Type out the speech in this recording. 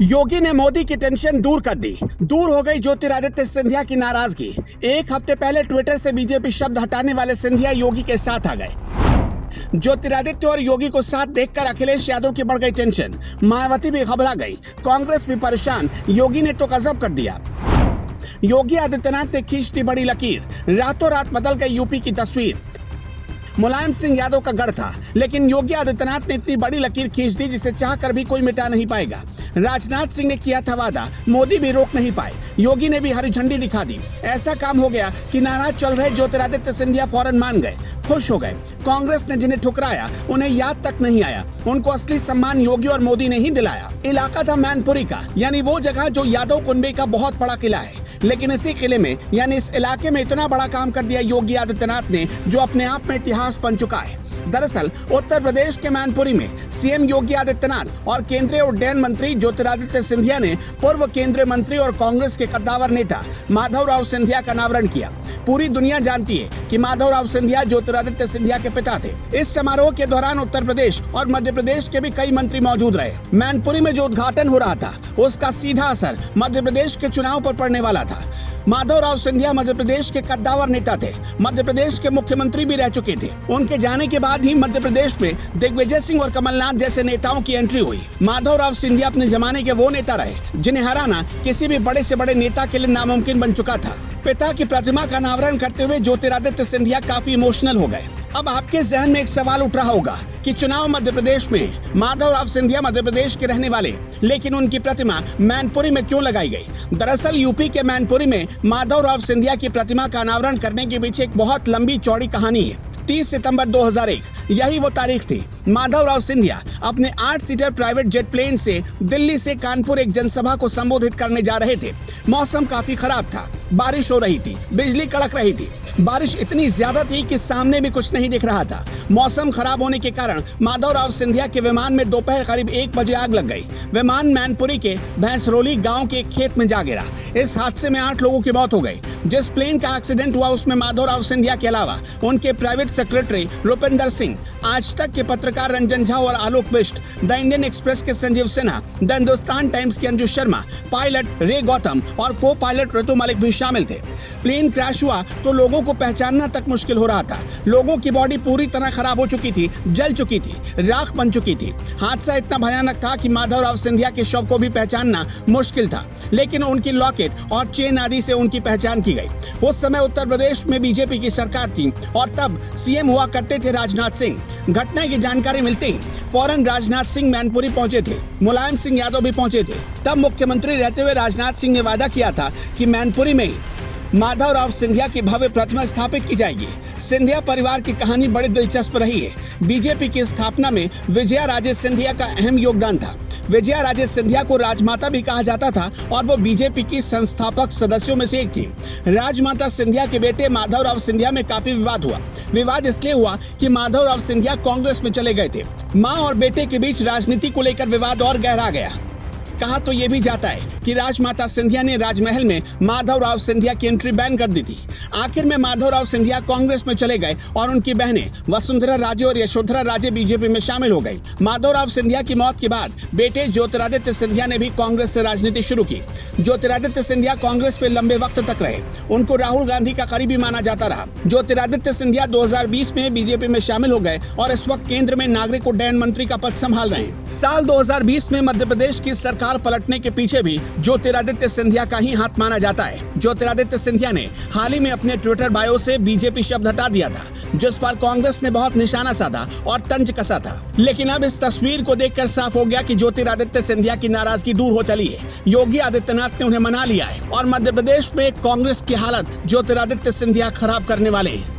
योगी ने मोदी की टेंशन दूर कर दी। दूर हो गई ज्योतिरादित्य सिंधिया की नाराजगी। एक हफ्ते पहले ट्विटर से बीजेपी शब्द हटाने वाले सिंधिया योगी के साथ आ गए। ज्योतिरादित्य और योगी को साथ देखकर अखिलेश यादव की बढ़ गई टेंशन। मायावती भी घबरा गई, कांग्रेस भी परेशान। योगी ने तो गजब कर दिया। योगी आदित्यनाथ ने खींच दी बड़ी लकीर। रातों रात बदल गई यूपी की तस्वीर। मुलायम सिंह यादव का गढ़ था, लेकिन योगी आदित्यनाथ ने इतनी बड़ी लकीर खींच दी जिसे चाहकर भी कोई मिटा नहीं पाएगा। राजनाथ सिंह ने किया था वादा, मोदी भी रोक नहीं पाए। योगी ने भी हरी झंडी दिखा दी। ऐसा काम हो गया कि नाराज चल रहे ज्योतिरादित्य सिंधिया फौरन मान गए, खुश हो गए। कांग्रेस ने जिन्हें ठुकराया उन्हें याद तक नहीं आया। उनको असली सम्मान योगी और मोदी ने ही दिलाया। इलाका था मैनपुरी का, यानी वो जगह जो यादव कुनबे का बहुत बड़ा किला है। लेकिन इसी किले में यानी इस इलाके में इतना बड़ा काम कर दिया योगी आदित्यनाथ ने, जो अपने आप में इतिहास बन चुका है। दरअसल उत्तर प्रदेश के मैनपुरी में सीएम योगी आदित्यनाथ और केंद्रीय उड्डयन मंत्री ज्योतिरादित्य सिंधिया ने पूर्व केंद्रीय मंत्री और कांग्रेस के कद्दावर नेता माधवराव सिंधिया का अनावरण किया। पूरी दुनिया जानती है कि माधवराव सिंधिया ज्योतिरादित्य सिंधिया के पिता थे। इस समारोह के दौरान उत्तर प्रदेश और मध्य प्रदेश के भी कई मंत्री मौजूद रहे। मैनपुरी में जो उद्घाटन हो रहा था उसका सीधा असर मध्य प्रदेश के चुनाव पर पड़ने वाला था। माधवराव सिंधिया मध्य प्रदेश के कद्दावर नेता थे, मध्य प्रदेश के मुख्यमंत्री भी रह चुके थे। उनके जाने के बाद ही मध्य प्रदेश में दिग्विजय सिंह और कमलनाथ जैसे नेताओं की एंट्री हुई। माधवराव सिंधिया अपने जमाने के वो नेता रहे जिन्हें हराना किसी भी बड़े से बड़े नेता के लिए नामुमकिन बन चुका था। पिता की प्रतिमा का अनावरण करते हुए ज्योतिरादित्य सिंधिया काफी इमोशनल हो गए। अब आपके जहन में एक सवाल उठ रहा होगा कि चुनाव मध्य प्रदेश में, माधवराव सिंधिया मध्य प्रदेश के रहने वाले, लेकिन उनकी प्रतिमा मैनपुरी में क्यों लगाई गई? दरअसल यूपी के मैनपुरी में माधवराव सिंधिया की प्रतिमा का अनावरण करने के पीछे एक बहुत लंबी चौड़ी कहानी है। 30 सितंबर 2001 यही वो तारीख थी। माधवराव सिंधिया अपने 8 सीटर प्राइवेट जेट प्लेन से दिल्ली से कानपुर एक जनसभा को संबोधित करने जा रहे थे। मौसम काफी खराब था, बारिश हो रही थी, बिजली कड़क रही थी। बारिश इतनी ज्यादा थी कि सामने भी कुछ नहीं दिख रहा था। मौसम खराब होने के कारण माधवराव सिंधिया के विमान में दोपहर करीब 1 बजे आग लग गई। विमान मैनपुरी के भैंसरोली गांव के एक खेत में जा गिरा। इस हादसे में 8 लोगों की मौत हो गई। जिस प्लेन का एक्सीडेंट हुआ उसमें माधवराव सिंधिया के अलावा उनके प्राइवेट सेक्रेटरी रुपिंदर सिंह, आज तक के पत्रकार रंजन झा और आलोक बिष्ट, द इंडियन एक्सप्रेस के संजीव सिन्हा, द हिंदुस्तान टाइम्स के अंजू शर्मा, पायलट रे गौतम और को पायलट ऋतु मलिक भी शामिल थे। प्लेन क्रैश हुआ तो लोगों को पहचानना तक मुश्किल हो रहा था। लोगों की बॉडी पूरी तरह खराब हो चुकी थी, जल चुकी थी, राख बन चुकी थी। हादसा इतना भयानक था कि माधवराव सिंधिया के शव को भी पहचानना मुश्किल था, लेकिन उनकी लॉकेट और चेन आदि से उनकी पहचान की गई। उस समय उत्तर प्रदेश में बीजेपी की सरकार थी और तब सीएम हुआ करते थे राजनाथ सिंह। घटना की जानकारी मिलते ही फौरन राजनाथ सिंह मैनपुरी पहुंचे थे। मुलायम सिंह यादव भी पहुंचे थे। तब मुख्यमंत्री रहते हुए राजनाथ सिंह ने वादा किया था कि मैनपुरी में माधवराव सिंधिया की भव्य प्रतिमा स्थापित की जाएगी। सिंधिया परिवार की कहानी बड़ी दिलचस्प रही है। बीजेपी की स्थापना में विजया राजे सिंधिया का अहम योगदान था। विजया राजे सिंधिया को राजमाता भी कहा जाता था और वो बीजेपी की संस्थापक सदस्यों में से एक थी। राजमाता सिंधिया के बेटे माधवराव सिंधिया में काफी विवाद हुआ। विवाद इसलिए हुआ कि माधवराव सिंधिया कांग्रेस में चले गए थे। माँ और बेटे के बीच राजनीति को लेकर विवाद और गहरा गया। कहा तो ये भी जाता है कि राजमाता सिंधिया ने राजमहल में माधवराव सिंधिया की एंट्री बैन कर दी थी। आखिर में माधवराव सिंधिया कांग्रेस में चले गए और उनकी बहनें वसुंधरा राजे और यशोधरा राजे बीजेपी में शामिल हो गई। माधवराव सिंधिया की मौत के बाद बेटे ज्योतिरादित्य सिंधिया ने भी कांग्रेस से राजनीति शुरू की। ज्योतिरादित्य सिंधिया कांग्रेस में लंबे वक्त तक रहे। उनको राहुल गांधी का करीबी माना जाता रहा। ज्योतिरादित्य सिंधिया 2020 में बीजेपी में शामिल हो गए और इस वक्त केंद्र में नागरिक उड्डयन मंत्री का पद संभाल रहे हैं। साल 2020 में मध्य प्रदेश की सरकार पलटने के पीछे भी ज्योतिरादित्य सिंधिया का ही हाथ माना जाता है। ज्योतिरादित्य सिंधिया ने हाल ही में अपने ट्विटर बायो से बीजेपी शब्द हटा दिया था, जिस पर कांग्रेस ने बहुत निशाना साधा और तंज कसा था। लेकिन अब इस तस्वीर को देखकर साफ हो गया कि ज्योतिरादित्य सिंधिया की नाराजगी दूर हो चली है। योगी आदित्यनाथ ने उन्हें मना लिया है और मध्य प्रदेश में कांग्रेस की हालत ज्योतिरादित्य सिंधिया खराब करने वाले हैं।